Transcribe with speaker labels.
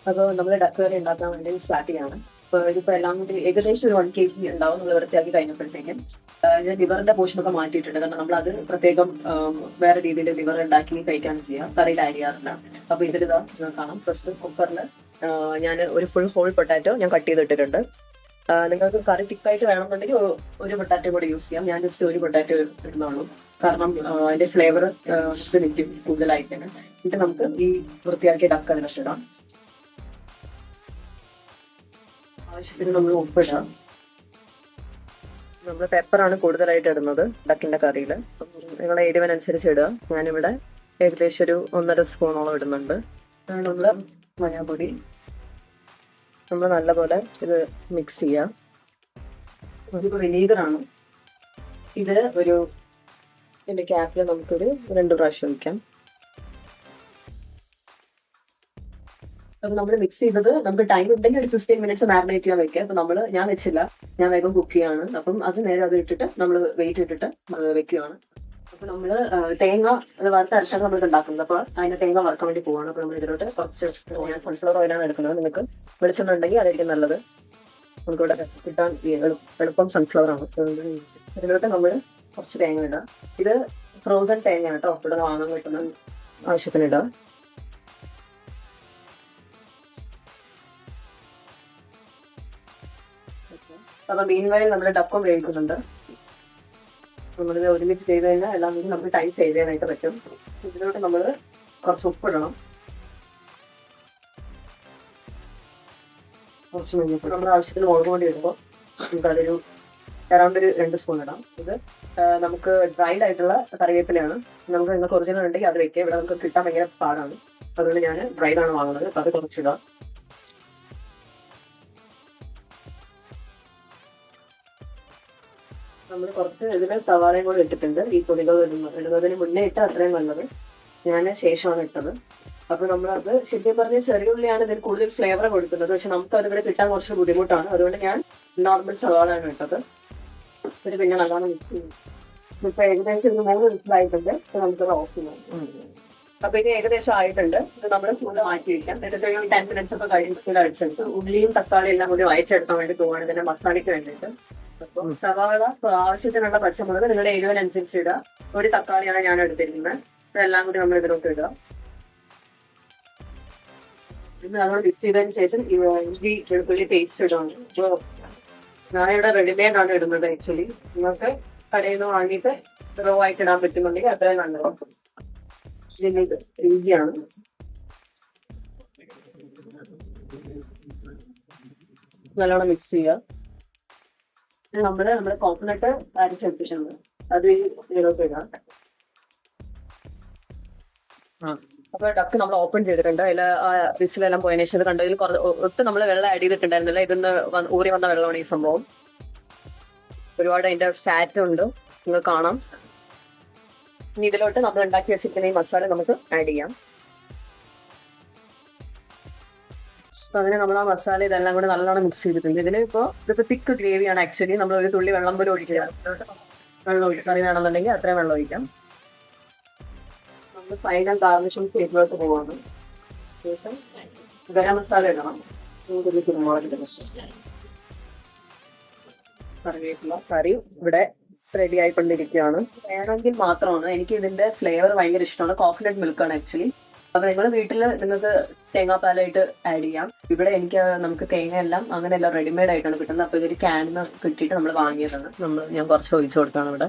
Speaker 1: അപ്പോൾ നമ്മൾ ഡക്ക് കറി ഉണ്ടാക്കാൻ വേണ്ടി സ്റ്റാർട്ട് ചെയ്യാണ്. അപ്പോൾ ഇതിപ്പോൾ എല്ലാം കൂടി ഏകദേശം ഒരു 1 kg ഉണ്ടാവും. നമ്മൾ വൃത്തിയാക്കി കഴിഞ്ഞപ്പോഴത്തേക്കും ഞാൻ ലിവറിന്റെ പോർഷനൊക്കെ മാറ്റിയിട്ടുണ്ട്. കാരണം നമ്മൾ അത് പ്രത്യേകം വേറെ രീതിയിൽ ലിവർ ഉണ്ടാക്കി കഴിക്കുകയാണ് ചെയ്യുക, കറിയിൽ ആഡ് ചെയ്യാറില്ല. അപ്പോൾ ഇതിലിതാ കാണാം, ഫസ്റ്റ് കുക്കറിൽ ഞാൻ ഒരു ഫുൾ ഹോൾ പൊട്ടാറ്റോ ഞാൻ കട്ട് ചെയ്തിട്ടിട്ടുണ്ട്. നിങ്ങൾക്ക് കറി തിക്കായിട്ട് വേണമെന്നുണ്ടെങ്കിൽ ഒരു പൊട്ടാറ്റോ കൂടി യൂസ് ചെയ്യാം. ഞാൻ ജസ്റ്റ് ഒരു പൊട്ടാറ്റോ ഇടുന്നുള്ളൂ, കാരണം അതിന്റെ ഫ്ലേവർ ഇത് നിൽക്കും കൂടുതലായിട്ട്. എന്നിട്ട് നമുക്ക് ഈ വൃത്തിയാക്കിയ ഡക്ക് അതിനകത്ത് ഇടാം. ആവശ്യത്തിന് നമ്മൾ ഉപ്പിടാം. നമ്മൾ പെപ്പറാണ് കൂടുതലായിട്ട് ഇടുന്നത് ഡക്കിന്റെ കറിയിൽ. നിങ്ങളെ എരിവിനനുസരിച്ച് ഇടുക. ഞാനിവിടെ ഏകദേശം ഒരു 1.5 സ്പൂണോളം ഇടുന്നുണ്ട്. നമ്മൾ മഞ്ഞൾപ്പൊടി നമ്മൾ നല്ലപോലെ ഇത് മിക്സ് ചെയ്യാം. ഇതിപ്പോൾ വിനീഗറാണ്. ഇത് ഒരു ഇതിന്റെ ക്യാപ്പിൽ നമുക്കൊരു 2 പ്രാവശ്യം വയ്ക്കാം. അപ്പൊ നമ്മൾ മിക്സ് ചെയ്തത് നമുക്ക് ടൈം ഉണ്ടെങ്കിൽ ഒരു 15 മിനിറ്റ്സ് മാരിനേറ്റ് ചെയ്യാൻ വെക്കുക. അപ്പൊ ഞാൻ വെച്ചില്ല, ഞാൻ വേഗം കുക്ക് ചെയ്യാണ്. അപ്പം അത് നേരെ അത് ഇട്ടിട്ട് നമ്മൾ വെയിറ്റ് ഇട്ടിട്ട് വെക്കുകയാണ്. അപ്പൊ നമ്മൾ തേങ്ങ വറുത്തരച്ചാണ് നമ്മൾ ഉണ്ടാക്കുന്നത്. അപ്പോൾ അതിന്റെ തേങ്ങ വറുക്കാൻ വേണ്ടി പോവാണ്. അപ്പൊ നമ്മൾ ഇതിലോട്ട് കുറച്ച് ഞാൻ സൺഫ്ലവർ ഓയിലാണ് എടുക്കുന്നത്. നിങ്ങൾക്ക് വെളിച്ചെണ്ണ ഉണ്ടെങ്കിൽ അതായിരിക്കും നല്ലത്. നമുക്കിവിടെ കിട്ടാൻ എളുപ്പം സൺഫ്ലവർ ആണ്. ഇതിലോട്ട് നമ്മൾ കുറച്ച് തേങ്ങ ഇടാം. ഇത് ഫ്രോസൺ തേങ്ങയാണ് കേട്ടോ, ഇവിടെ വാങ്ങാൻ കിട്ടുന്ന ആവശ്യത്തിന് ഇടാം. അപ്പൊ മീൻ വരെ നമ്മൾ ഡക്കും വേവിക്കുന്നുണ്ട്. നമ്മളിത് ഒരുമിച്ച് ചെയ്ത് കഴിഞ്ഞാൽ എല്ലാം കൂടി നമുക്ക് ടൈം സേവ് ചെയ്യാനായിട്ട് പറ്റും. ഇതിലോട്ട് നമ്മൾ കുറച്ച് ഉപ്പിടണം, കുറച്ച് മഞ്ഞൾപ്പൊടി. നമ്മുടെ ആവശ്യത്തിന് മുളക് പൊടി ഇടുമ്പോൾ നമുക്കതൊരു അറൗണ്ട് ഒരു 2 സ്പൂൺ ഇടാം. ഇത് നമുക്ക് ഡ്രൈഡ് ആയിട്ടുള്ള കറിവേപ്പിലയാണ്. നമുക്ക് നിങ്ങൾക്ക് ഒറിജിനൽ ഉണ്ടെങ്കിൽ അത് വെക്കുക. ഇവിടെ നമുക്ക് കിട്ടാൻ ഭയങ്കര പാടാണ്, അതുകൊണ്ട് ഞാൻ ഡ്രൈഡ് ആണ് വാങ്ങുന്നത്. അപ്പൊ അത് കുറച്ചിടാം. നമ്മൾ കുറച്ച് ഇതിൽ സവാളയും കൂടെ ഇട്ടിട്ടുണ്ട്. ഈ പൊടികൾ ഇടുന്നതിന് മുന്നേ ഇട്ട് അത്രയും നല്ലത്. ഞാൻ ശേഷമാണ് ഇട്ടത്. അപ്പൊ നമ്മളത് ശരിക്കും പറഞ്ഞ ചെറിയ ഉള്ളിയാണ് ഇതിൽ കൂടുതൽ ഫ്ലേവർ കൊടുക്കുന്നത്. പക്ഷെ നമുക്ക് അതിവിടെ കിട്ടാൻ കുറച്ച് ബുദ്ധിമുട്ടാണ്. അതുകൊണ്ട് ഞാൻ നോർമൽ സവാളയാണ് ഇട്ടത്. ഇത് പിന്നെ നല്ലോണം മിക്സ് ചെയ്യും. ഇപ്പൊ ഏകദേശം ഇത് 3 വിസിലായിട്ടുണ്ട്. നമുക്കത് ഓഫ് ചെയ്യാം. അപ്പൊ ഇത് ഏകദേശം ആയിട്ടുണ്ട്. ഇത് നമ്മുടെ ചൂട് മാറ്റി വയ്ക്കാം. എന്നിട്ട് ഒരു 10 മിനിറ്റ്സ് ഒക്കെ കഴിഞ്ഞ് മിക്സിയിൽ അടിച്ചെടുത്ത് ഉള്ളിയും തക്കാളിയും എല്ലാം കൂടി വയറ്റെടുക്കാൻ വേണ്ടി പോവാണ്, ഇതിന്റെ മസാലയ്ക്ക് വേണ്ടിയിട്ട്. അപ്പോൾ സവാള ആവശ്യത്തിനുള്ള പച്ചമുളക് നിങ്ങളുടെ എരിവിനനുസരിച്ച് ഇടുക. ഒരു തക്കാളിയാണ് ഞാൻ എടുത്തിരിക്കുന്നത്. ഇതെല്ലാം കൂടി നമ്മൾ ഇതിലോട്ട് ഇടുക. ഇത് നമ്മൾ മിക്സ് ചെയ്തതിന് ശേഷം ഇഞ്ചി വെളുത്തുള്ളി പേസ്റ്റ് ഇടുകയാണ്. അപ്പോൾ ഞാനിവിടെ റെഡിമെയ്ഡ് ആണ് ഇടുന്നത്. ആക്ച്വലി നിങ്ങൾക്ക് കടയിൽ നിന്ന് വാങ്ങിയിട്ട് റോ ആയിട്ട് ഇടാൻ പറ്റുന്നുണ്ടെങ്കിൽ അത്രയും നല്ലതാണ്. ഇതിൻ്റെ ഇഞ്ചിയാണ്. നല്ലോണം മിക്സ് ചെയ്യുക. നമ്മുടെ കോക്കനട്ട് അരച്ചെടുത്തിട്ടുണ്ട്, അത് ഇതിലോട്ട് ഇടാം. അപ്പൊ ഡക്ക് നമ്മൾ ഓപ്പൺ ചെയ്തിട്ടുണ്ട്. അതിൽ ആ വിസിലെല്ലാം പോയതിനു ശേഷം കണ്ടു. ഇതിൽ ഒട്ടും നമ്മൾ വെള്ളം ആഡ് ചെയ്തിട്ടുണ്ടായിരുന്നില്ല. ഇതിന്ന് ഊറി വന്ന വെള്ളമാണ് ഈ സംഭവം. ഒരുപാട് അതിന്റെ ഫാറ്റ് ഉണ്ട്, നിങ്ങൾക്ക് കാണാം. ഇനി ഇതിലോട്ട് നമ്മൾ ഉണ്ടാക്കി വെച്ചിരിക്കുന്ന ഈ മസാല നമുക്ക് ആഡ് ചെയ്യാം. അപ്പൊ അതിന് നമ്മൾ ആ മസാല ഇതെല്ലാം കൂടെ നല്ലോണം മിക്സ് ചെയ്തിട്ടുണ്ട്. ഇതിപ്പോ തിക്ക് ഗ്രേവിയാണ്. ആക്ച്വലി നമ്മൾ ഒരു തുള്ളി വെള്ളം പോലും ഒഴിക്കുക. വെള്ളം ഒഴിക്കാം, കറി വേണമെന്നുണ്ടെങ്കിൽ അത്രയും വെള്ളം ഒഴിക്കാം. നമ്മൾ ഫൈനൽ ഗാർണിഷിംഗ് സ്റ്റേജിലോട്ട് പോവാണ്. ശേഷം ഗരം മസാല ഇടണം. കറി ഇവിടെ റെഡി ആയിക്കൊണ്ടിരിക്കുകയാണ്. വേണമെങ്കിൽ മാത്രമാണ്. എനിക്ക് ഇതിന്റെ ഫ്ലേവർ ഭയങ്കര ഇഷ്ടമാണ്. കോക്കനട്ട് മിൽക്കാണ് ആക്ച്വലി. അപ്പൊ നിങ്ങൾ വീട്ടിൽ നിങ്ങൾക്ക് തേങ്ങാപ്പാലായിട്ട് ആഡ് ചെയ്യാം. ഇവിടെ നമുക്ക് തേങ്ങ എല്ലാം അങ്ങനെയെല്ലാം റെഡിമെയ്ഡ് ആയിട്ടാണ് കിട്ടുന്നത്. അപ്പൊ ഇതൊരു ക്യാനിന്ന് കിട്ടിയിട്ട് നമ്മൾ വാങ്ങിയതാണ്. ഞാൻ കുറച്ച് ഒഴിച്ചു കൊടുക്കുകയാണ് ഇവിടെ.